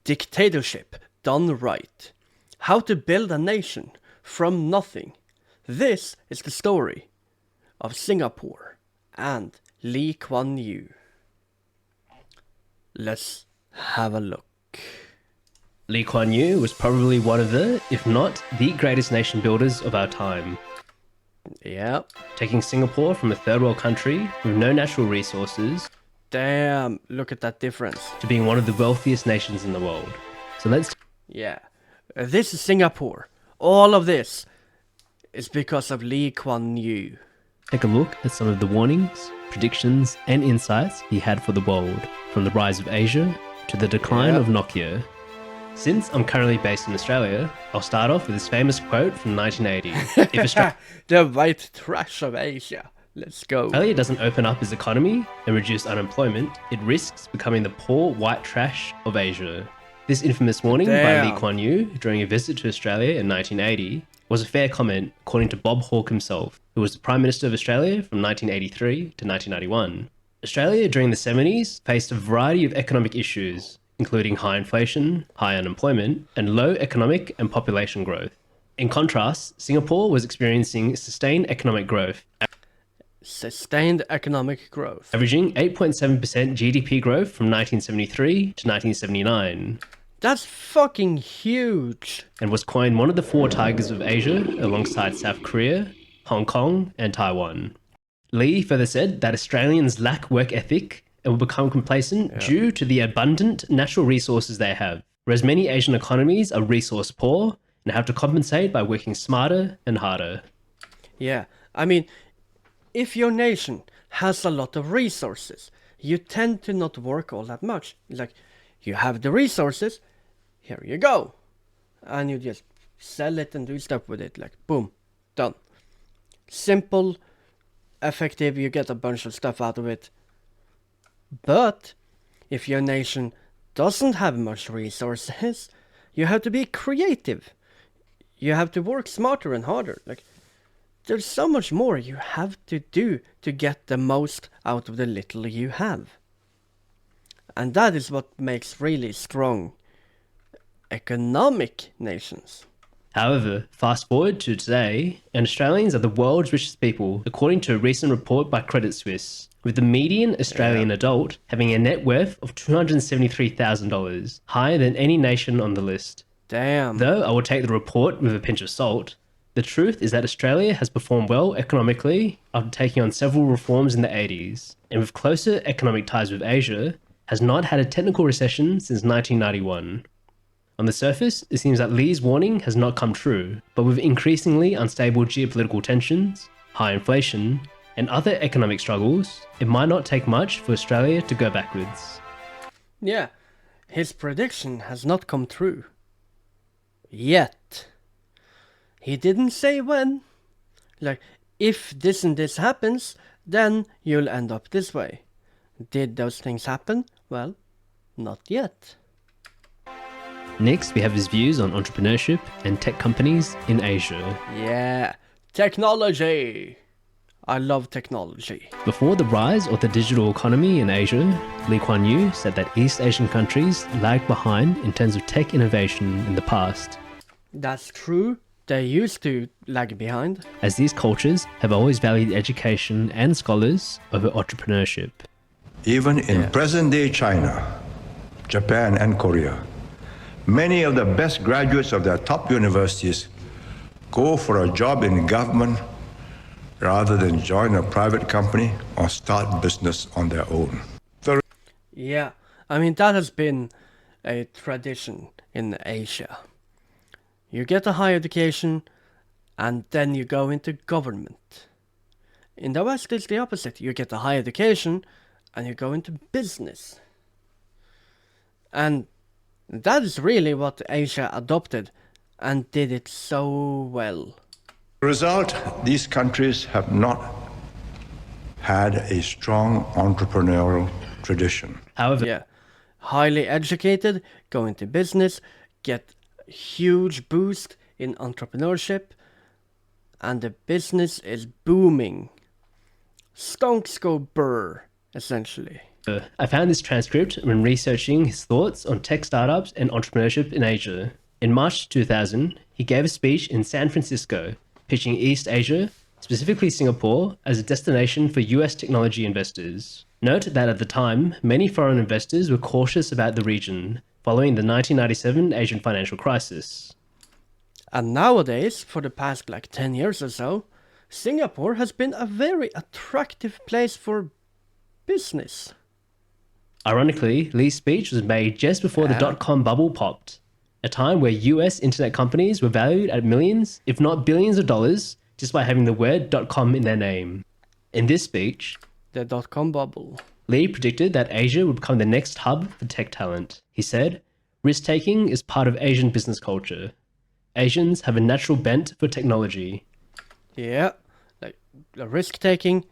Dictatorship done right. How to build a nation from nothing. This is the story of Singapore and Lee Kuan Yew. Let's have a look. Lee Kuan Yew was probably one of the, if not the greatest nation builders of our time. Yeah. Taking Singapore from a third world country with no natural resources Damn, look at that difference. to being one of the wealthiest nations in the world. So let's Yeah. This is Singapore. All of this is because of Lee Kuan Yew. take a look at some of the warnings, predictions, and insights he had for the world, from the rise of Asia to the decline of Nokia. Since I'm currently based in Australia, I'll start off with this famous quote from 1980. If The white trash of Asia. Let's go. Australia doesn't open up its economy and reduce unemployment, it risks becoming the poor white trash of Asia. This infamous warning by Lee Kuan Yew during a visit to Australia in 1980 was a fair comment, according to Bob Hawke himself, who was the Prime Minister of Australia from 1983 to 1991. Australia during the 70s faced a variety of economic issues, including high inflation, high unemployment, and low economic and population growth. In contrast, Singapore was experiencing sustained economic growth, averaging 8.7% GDP growth from 1973 to 1979. That's fucking huge. And was coined one of the four tigers of Asia alongside South Korea, Hong Kong, and Taiwan. Lee further said that Australians lack work ethic and will become complacent due to the abundant natural resources they have, whereas many Asian economies are resource poor and have to compensate by working smarter and harder. Yeah, I mean, if your nation has a lot of resources, you tend to not work all that much. Like, you have the resources, here you go. And you just sell it and do stuff with it. Like, boom, done. Simple, effective, you get a bunch of stuff out of it. But if your nation doesn't have much resources, you have to be creative. You have to work smarter and harder. Like, there's so much more you have to do to get the most out of the little you have. And that is what makes really strong economic nations. However, fast forward to today, and Australians are the world's richest people, according to a recent report by Credit Suisse, with the median Australian adult having a net worth of $273,000, higher than any nation on the list. Damn. Though I will take the report with a pinch of salt, the truth is that Australia has performed well economically after taking on several reforms in the 80s, and with closer economic ties with Asia, has not had a technical recession since 1991. On the surface, it seems that Lee's warning has not come true, but with increasingly unstable geopolitical tensions, high inflation, and other economic struggles, it might not take much for Australia to go backwards. Yeah, his prediction has not come true. Yet. He didn't say when. Like, if this and this happens, then you'll end up this way. Did those things happen? Well, not yet. Next, we have his views on entrepreneurship and tech companies in Asia. Yeah, technology. I love technology. Before the rise of the digital economy in Asia, Lee Kuan Yew said that East Asian countries lagged behind in terms of tech innovation in the past. That's true. They used to lag behind, as these cultures have always valued education and scholars over entrepreneurship. Even in present-day China, Japan, and Korea, many of the best graduates of their top universities go for a job in government rather than join a private company or start business on their own. Yeah, I mean, that has been a tradition in Asia. You get a higher education, and then you go into government. In the West, it's the opposite. You get a higher education, and you go into business. And that is really what Asia adopted, and did it so well. As a result, these countries have not had a strong entrepreneurial tradition. However, highly educated, go into business, get huge boost in entrepreneurship, and the business is booming. Stonks go brr, essentially. I found this transcript when researching his thoughts on tech startups and entrepreneurship in Asia. In March 2000, he gave a speech in San Francisco, pitching East Asia, specifically Singapore, as a destination for US technology investors. Note that at the time, many foreign investors were cautious about the region, following the 1997 Asian financial crisis. And nowadays, for the past 10 years or so, Singapore has been a very attractive place for business. Ironically, Lee's speech was made just before the dot-com bubble popped, a time where US internet companies were valued at millions, if not billions of dollars, just by having the word .com in their name. In this speech, the dot-com bubble, Lee predicted that Asia would become the next hub for tech talent. He said, "Risk-taking is part of Asian business culture. Asians have a natural bent for technology." Yeah, the risk-taking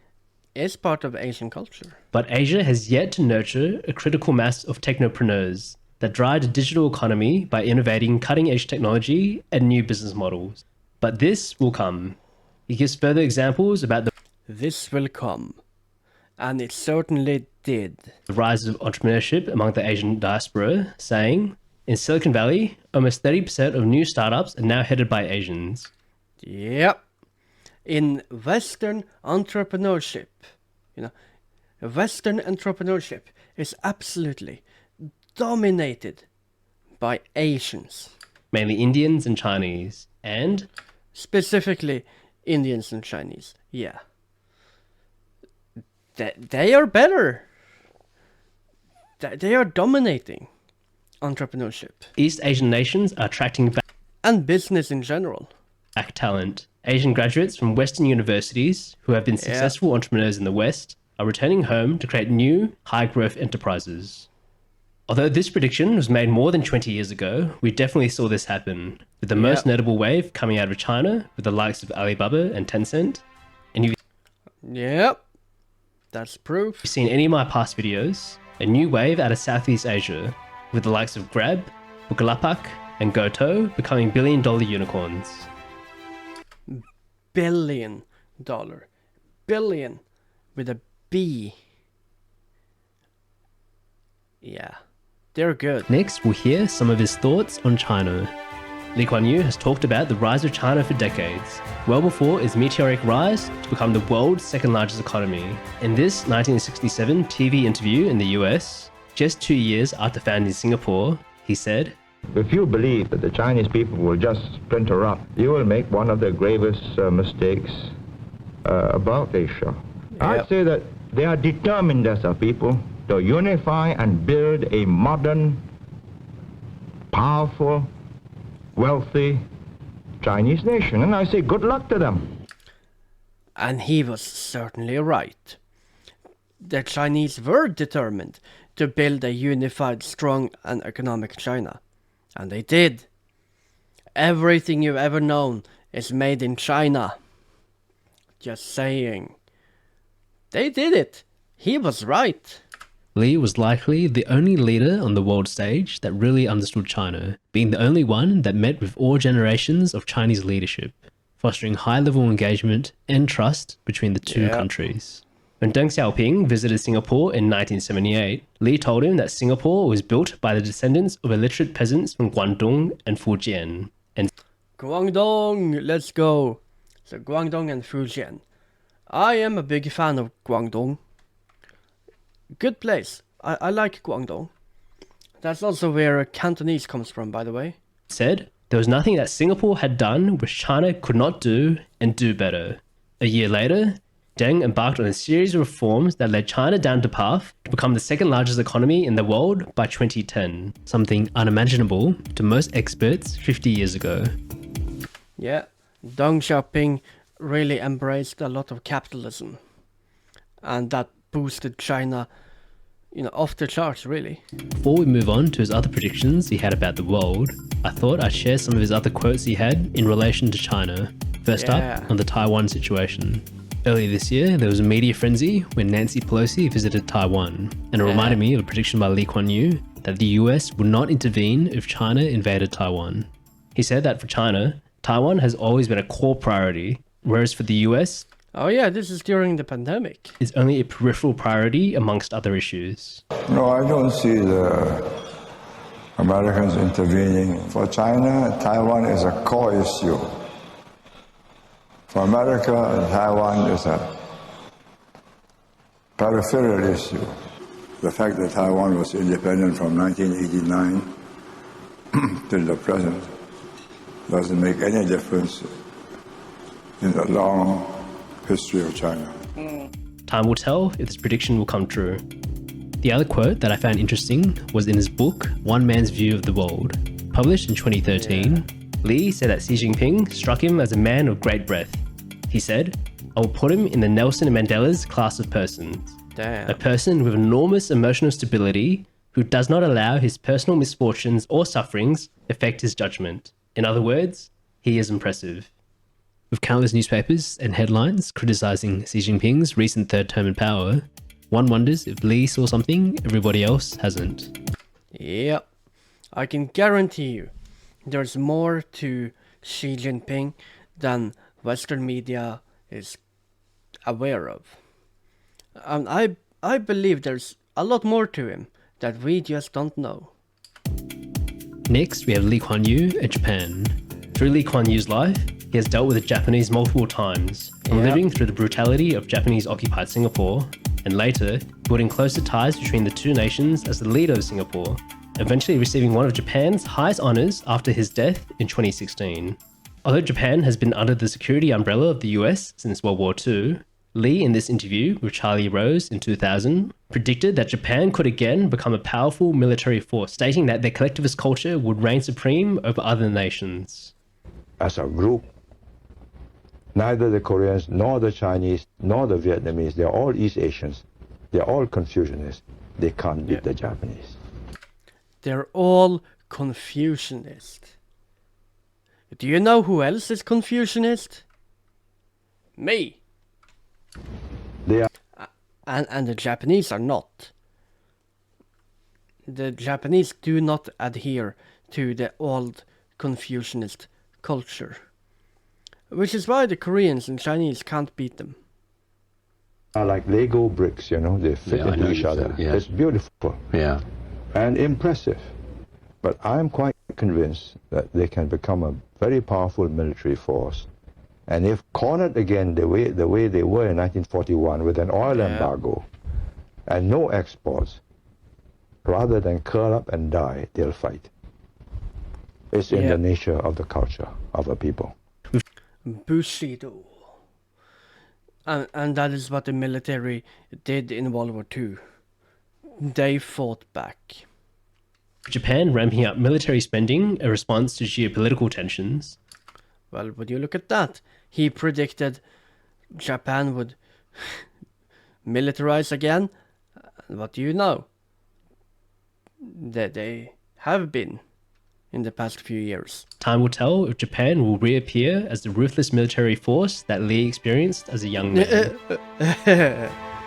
is part of Asian culture. But Asia has yet to nurture a critical mass of technopreneurs that drive the digital economy by innovating cutting-edge technology and new business models. But this will come. He gives further examples about This will come. And it certainly did. The rise of entrepreneurship among the Asian diaspora, saying, in Silicon Valley, almost 30% of new startups are now headed by Asians. Yep. In Western entrepreneurship, Western entrepreneurship is absolutely dominated by Asians. Mainly Indians and Chinese, and specifically Indians and Chinese, yeah. They are better. They are dominating entrepreneurship. East Asian nations are attracting back and business in general. Talent. Asian graduates from Western universities who have been successful entrepreneurs in the West are returning home to create new, high-growth enterprises. Although this prediction was made more than 20 years ago, we definitely saw this happen, with the most notable wave coming out of China with the likes of Alibaba and Tencent. And Yep, that's proof. If you've seen any of my past videos, a new wave out of Southeast Asia, with the likes of Grab, Bukalapak, and Goto becoming billion-dollar unicorns. $billion. Billion with a B. Yeah, they're good. Next, we'll hear some of his thoughts on China. Lee Kuan Yew has talked about the rise of China for decades, well before its meteoric rise to become the world's second largest economy. In this 1967 TV interview in the US, just 2 years after founding Singapore, he said, "If you believe that the Chinese people will just splinter up, you will make one of the gravest mistakes about Asia." Yep. I'd say that they are determined as a people to unify and build a modern, powerful, wealthy Chinese nation. And I say good luck to them. And he was certainly right. The Chinese were determined to build a unified, strong and economic China. And they did. Everything you've ever known is made in China. Just saying. They did it. He was right. Lee was likely the only leader on the world stage that really understood China, being the only one that met with all generations of Chinese leadership, fostering high-level engagement and trust between the two countries. When Deng Xiaoping visited Singapore in 1978, Lee told him that Singapore was built by the descendants of illiterate peasants from Guangdong and Fujian. And Guangdong, let's go. So Guangdong and Fujian. I am a big fan of Guangdong. Good place. I like Guangdong. That's also where Cantonese comes from, by the way. Said there was nothing that Singapore had done which China could not do and do better. A year later, Deng embarked on a series of reforms that led China down the path to become the second largest economy in the world by 2010, something unimaginable to most experts 50 years ago. Yeah, Deng Xiaoping really embraced a lot of capitalism, and that boosted China, off the charts, really. Before we move on to his other predictions he had about the world, I thought I'd share some of his other quotes he had in relation to China. First up, on the Taiwan situation. Earlier this year, there was a media frenzy when Nancy Pelosi visited Taiwan, and it reminded me of a prediction by Lee Kuan Yew that the US would not intervene if China invaded Taiwan. He said that for China, Taiwan has always been a core priority, whereas for the US, Oh yeah, this is during the pandemic. Is only a peripheral priority amongst other issues. No, I don't see the Americans intervening. For China, Taiwan is a core issue. For America, Taiwan is a peripheral issue. The fact that Taiwan was independent from 1989 till the present doesn't make any difference in the long history of China. Time will tell if this prediction will come true. The other quote that I found interesting was in his book, One Man's View of the World. Published in 2013, Lee said that Xi Jinping struck him as a man of great breadth. He said, "I will put him in the Nelson Mandela's class of persons. Damn. A person with enormous emotional stability who does not allow his personal misfortunes or sufferings affect his judgment. In other words, he is impressive." With countless newspapers and headlines criticizing Xi Jinping's recent third term in power, one wonders if Lee saw something everybody else hasn't. Yep. I can guarantee you there's more to Xi Jinping than Western media is aware of. And I believe there's a lot more to him that we just don't know. Next, we have Lee Kuan Yew at Japan. Through Lee Kuan Yew's life, he has dealt with the Japanese multiple times, from living through the brutality of Japanese-occupied Singapore, and later building closer ties between the two nations as the leader of Singapore, eventually receiving one of Japan's highest honours after his death in 2016. Although Japan has been under the security umbrella of the US since World War II, Lee, in this interview with Charlie Rose in 2000, predicted that Japan could again become a powerful military force, stating that their collectivist culture would reign supreme over other nations. As a group, neither the Koreans, nor the Chinese, nor the Vietnamese, they're all East Asians. They're all Confucianists. They can't beat the Japanese. They're all Confucianist. Do you know who else is Confucianist? Me. They are. And the Japanese are not. The Japanese do not adhere to the old Confucianist culture. Which is why the Koreans and Chinese can't beat them. Are like Lego bricks, you know, they fit into each other. Yeah. It's beautiful and impressive. But I'm quite convinced that they can become a very powerful military force. And if cornered again the way they were in 1941 with an oil embargo and no exports, rather than curl up and die, they'll fight. It's in the nature of the culture of a people. Bushido. And that is what the military did in World War II. They fought back. Japan ramping up military spending in response to geopolitical tensions. Well, would you look at that? He predicted Japan would militarize again. What do you know? That they have been in the past few years. Time will tell if Japan will reappear as the ruthless military force that Lee experienced as a young man.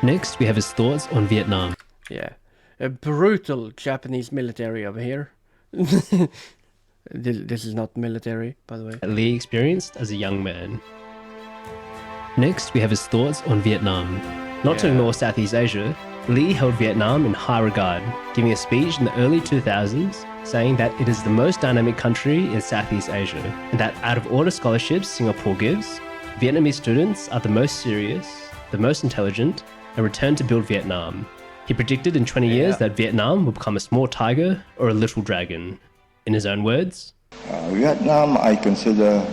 Next, we have his thoughts on Vietnam. Yeah, a brutal Japanese military over here. This is not military, by the way. That Lee experienced as a young man. Next, we have his thoughts on Vietnam. Not to ignore Southeast Asia, Lee held Vietnam in high regard, giving a speech in the early 2000s saying that it is the most dynamic country in Southeast Asia, and that out of all the scholarships Singapore gives, Vietnamese students are the most serious, the most intelligent, and return to build Vietnam. He predicted in 20 years that Vietnam will become a small tiger or a little dragon. In his own words, Vietnam, I consider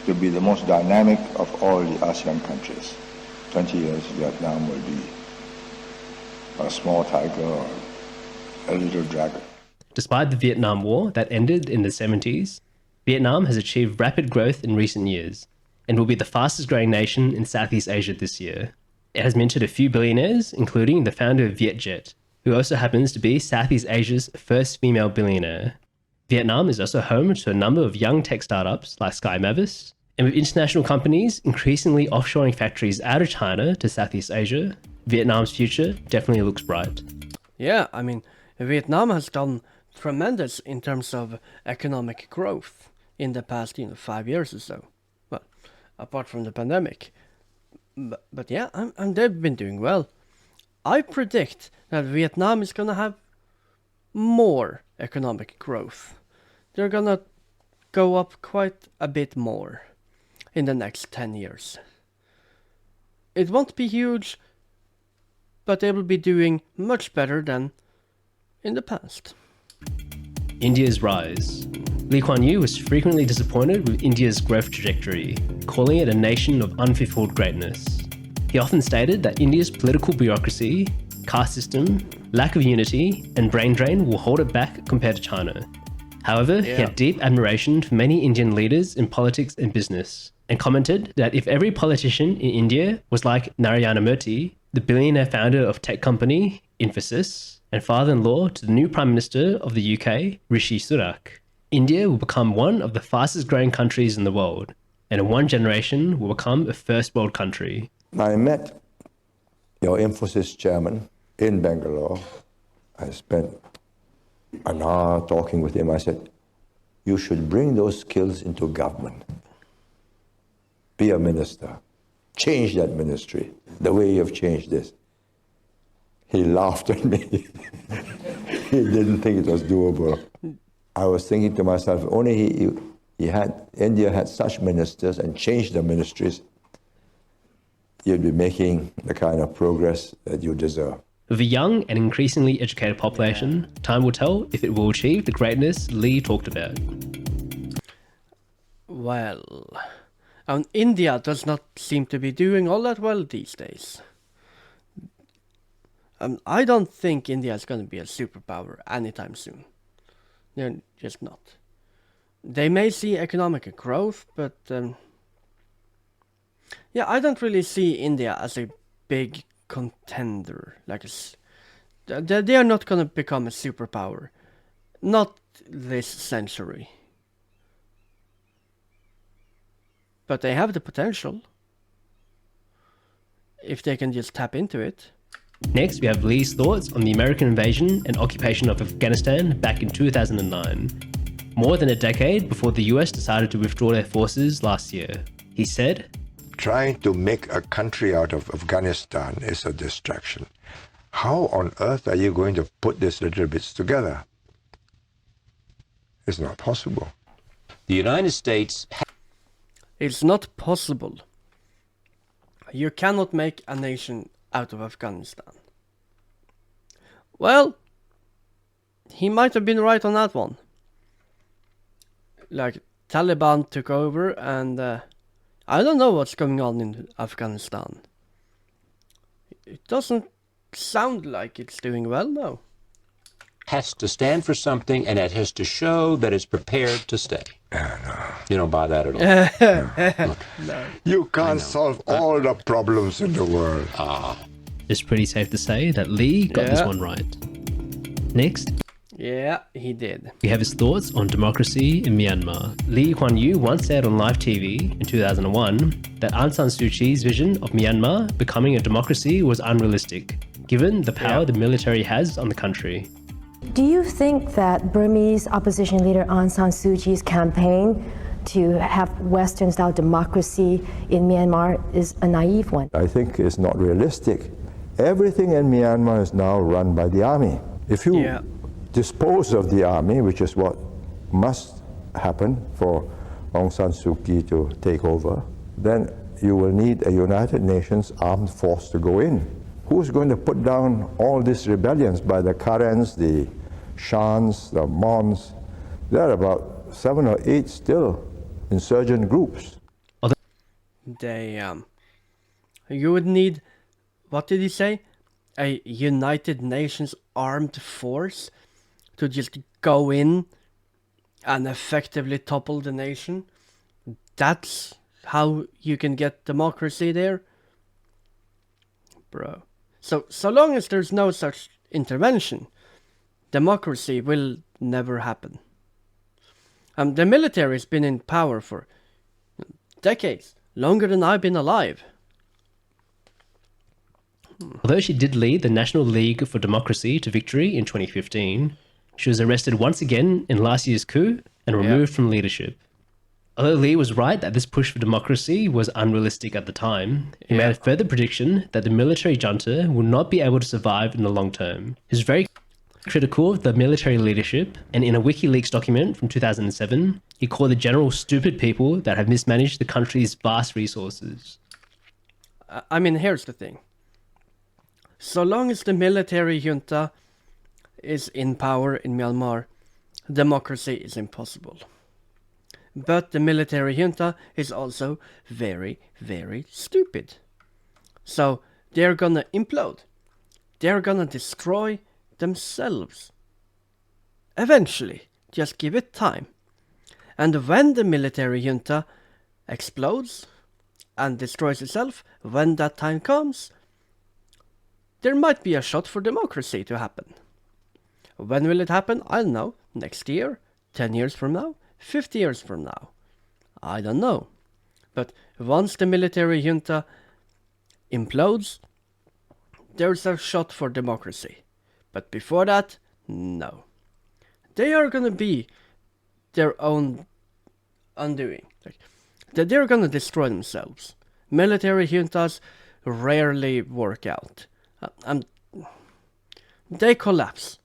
to be the most dynamic of all the ASEAN countries. 20 years, Vietnam will be a small tiger or a little dragon. Despite the Vietnam War that ended in the 70s, Vietnam has achieved rapid growth in recent years and will be the fastest growing nation in Southeast Asia this year. It has minted a few billionaires, including the founder of Vietjet, who also happens to be Southeast Asia's first female billionaire. Vietnam is also home to a number of young tech startups like Sky Mavis, and with international companies increasingly offshoring factories out of China to Southeast Asia, Vietnam's future definitely looks bright. Yeah, I mean, Vietnam has done tremendous in terms of economic growth in the past, 5 years or so. Well, apart from the pandemic. But yeah, and they've been doing well. I predict that Vietnam is gonna have more economic growth. They're gonna go up quite a bit more in the next 10 years. It won't be huge, but they will be doing much better than in the past. India's rise. Lee Kuan Yew was frequently disappointed with India's growth trajectory, calling it a nation of unfulfilled greatness. He often stated that India's political bureaucracy, caste system, lack of unity, and brain drain will hold it back compared to China. However, he had deep admiration for many Indian leaders in politics and business, and commented that if every politician in India was like Narayana Murthy, the billionaire founder of tech company Infosys, and father-in-law to the new Prime Minister of the UK, Rishi Sunak, India will become one of the fastest growing countries in the world, and in one generation will become a first world country. I met your Infosys chairman in Bangalore. I spent an hour talking with him. I said, you should bring those skills into government. Be a minister. Change that ministry the way you've changed this. He laughed at me. He didn't think it was doable. I was thinking to myself, only India had such ministers and changed the ministries, you'd be making the kind of progress that you deserve. With a young and increasingly educated population, time will tell if it will achieve the greatness Lee talked about. Well, India does not seem to be doing all that well these days. I don't think India is going to be a superpower anytime soon. They're just not. They may see economic growth, but I don't really see India as a big contender. They are not going to become a superpower. Not this century. But they have the potential. If they can just tap into it. Next, we have Lee's thoughts on the American invasion and occupation of Afghanistan back in 2009, more than a decade before the US decided to withdraw their forces last year. He said, trying to make a country out of Afghanistan is a distraction. How on earth are you going to put these little bits together? It's not possible. The United States... It's not possible. You cannot make a nation out of Afghanistan. Well, he might have been right on that one. Taliban took over and I don't know what's going on in Afghanistan. It doesn't sound like it's doing well now. has to stand for something, and it has to show that it's prepared to stay. You don't buy that at all. No. You can't solve all the problems in the world. It's pretty safe to say that Lee got this one right. Next, yeah, he did. we have his thoughts on democracy in Myanmar. Lee Kuan Yew once said on live TV in 2001 that Aung San Suu Kyi's vision of Myanmar becoming a democracy was unrealistic, given the power the military has on the country. Do you think that Burmese opposition leader Aung San Suu Kyi's campaign to have Western-style democracy in Myanmar is a naive one? I think it's not realistic. Everything in Myanmar is now run by the army. If you dispose of the army, which is what must happen for Aung San Suu Kyi to take over, then you will need a United Nations armed force to go in. Who's going to put down all these rebellions by the Karens, the Shans, the Mons? There are about 7 or 8 still insurgent groups. You would need, what did he say? A United Nations armed force to just go in and effectively topple the nation. That's how you can get democracy there? Bro. So long as there's no such intervention, democracy will never happen. The military has been in power for decades, longer than I've been alive. Although she did lead the National League for Democracy to victory in 2015, she was arrested once again in last year's coup and removed from leadership. Although Lee was right that this push for democracy was unrealistic at the time, he made a further prediction that the military junta will not be able to survive in the long term. He was very critical of the military leadership, and in a WikiLeaks document from 2007, he called the general stupid people that have mismanaged the country's vast resources. I mean, here's the thing. So long as the military junta is in power in Myanmar, democracy is impossible. But the military junta is also very, very stupid. So they're gonna implode. They're gonna destroy themselves. Eventually. Just give it time. And when the military junta explodes and destroys itself, when that time comes, there might be a shot for democracy to happen. When will it happen? I don't know. Next year? 10 years from now? 50 years from now? I don't know. But once the military junta implodes, there's a shot for democracy. But before that, no. They are gonna be their own undoing. They're gonna destroy themselves. Military juntas rarely work out. They collapse.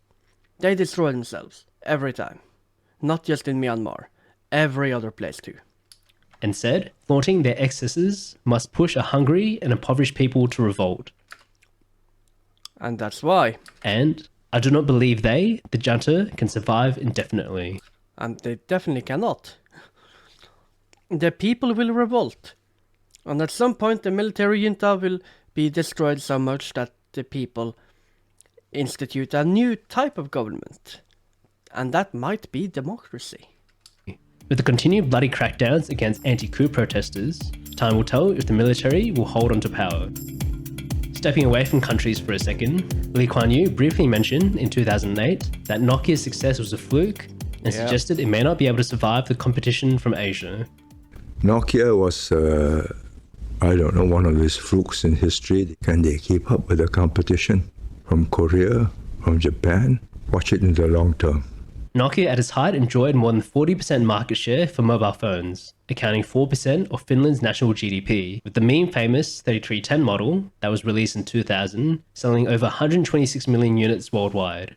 They destroy themselves. Every time. Not just in Myanmar. Every other place too. And said, flaunting their excesses must push a hungry and impoverished people to revolt. And that's why. And I do not believe the junta, can survive indefinitely. And they definitely cannot. The people will revolt. And at some point the military junta will be destroyed so much that the people institute a new type of government. And that might be democracy. With the continued bloody crackdowns against anti-coup protesters, time will tell if the military will hold on to power. Stepping away from countries for a second, Lee Kuan Yew briefly mentioned in 2008 that Nokia's success was a fluke and suggested it may not be able to survive the competition from Asia. Nokia was, one of these flukes in history. Can they keep up with the competition from Korea, from Japan? Watch it in the long term. Nokia at its height enjoyed more than 40% market share for mobile phones, accounting 4% of Finland's national GDP, with the meme-famous 3310 model that was released in 2000 selling over 126 million units worldwide.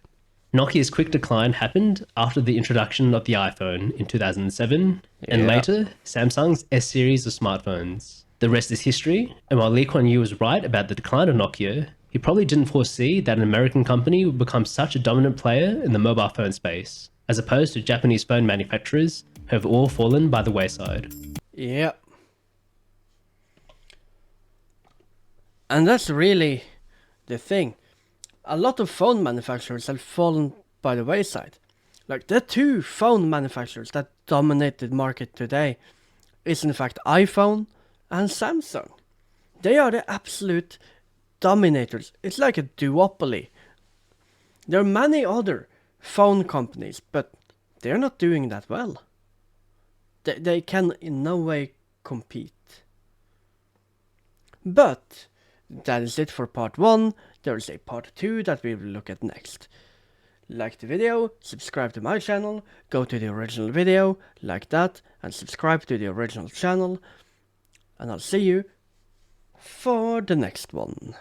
Nokia's quick decline happened after the introduction of the iPhone in 2007, and later, Samsung's S-series of smartphones. The rest is history, and while Lee Kuan Yew was right about the decline of Nokia, he probably didn't foresee that an American company would become such a dominant player in the mobile phone space, as opposed to Japanese phone manufacturers who have all fallen by the wayside. Yeah. And that's really the thing. A lot of phone manufacturers have fallen by the wayside. Like the two phone manufacturers that dominate the market today is in fact iPhone and Samsung. They are the absolute dominators. It's like a duopoly. There are many other phone companies, but they're not doing that well. They can in no way compete. But that is it for part 1. There is a part 2 that we will look at next. Like the video, subscribe to my channel, go to the original video, like that, and subscribe to the original channel. And I'll see you for the next one.